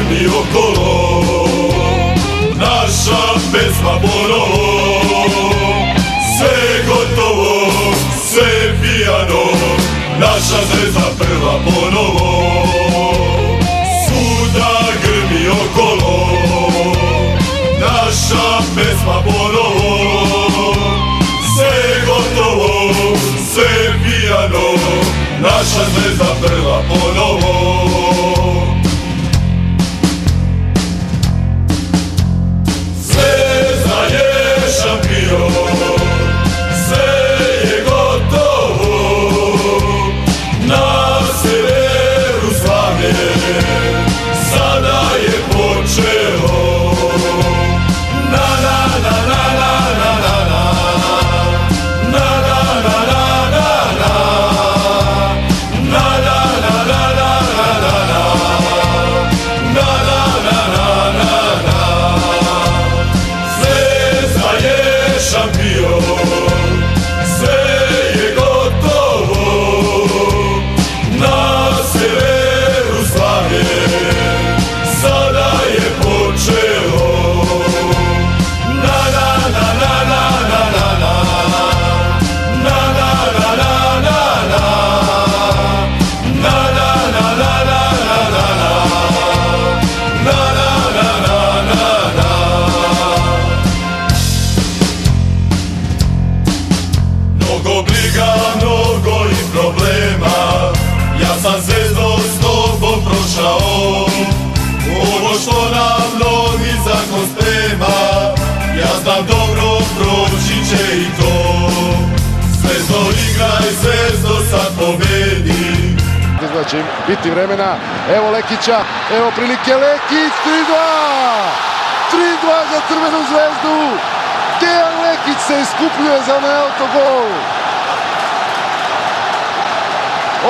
grmi okolo, naša pesma ponovo. Sve gotovo, sve pijano, naša zvezda prva ponovo. Svuda grmi okolo, naša pesma ponovo. Sve gotovo, sve pijano, naša zvezda prva ponovo. Zvezda je šampion, sve je gotovo, na severu slavlje sada je počelo. Na na na na na na na na na na na na na na Mnogo briga, mnogo i problema, ja sam zvezdom s tobom prošao. Ovo što nam novi zakon sprema, ja znam dobro, proći će i to. Zvezdo igraj, zvezdo sad pobedi. Da će biti vremena, evo Lekića, evo prilike, Lekić, 3-2! 3-2 za Crvenu zvezdu! Dejan Lekić se iskupljuje za onaj autogol.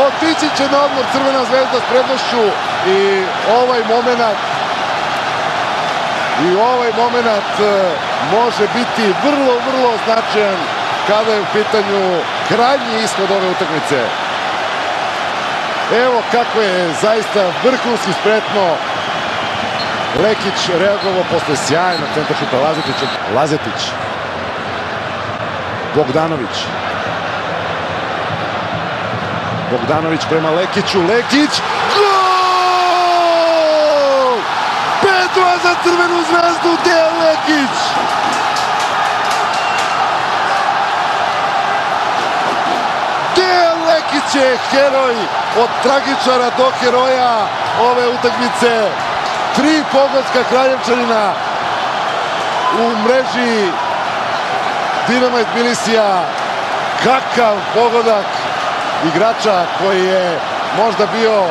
Otići će na odmor Crvena zvezda s prednošću i ovaj moment može biti vrlo, vrlo značajan kada je u pitanju krajnji ishod ove utakmice. Evo kako je zaista vrhunski spretno Lekić reagovao posle sjajnog centaršuta Lazetića. Lazetić, Bogdanović prema Lekiću, Lekić, gol! 5-2 za Crvenu zvezdu, Dejan Lekić! Dejan Lekić je heroj, od tragičara do heroja ove utakmice. 3 pogodska Kraljevčanina u mreži Dinama iz Tbilisija. Kakav pogodak igrača koji je možda bio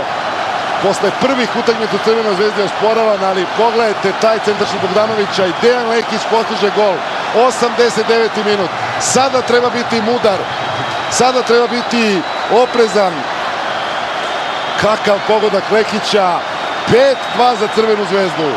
posle prvih utakmica u Crvenoj zvezdi osporavan, ali pogledajte taj centaršut Bogdanovića i Dejan Lekić postiže gol. 89. minut. Sada treba biti mudar, sada treba biti oprezan. Kakav pogodak Lekića. 5-2 za Crvenu zvezdu.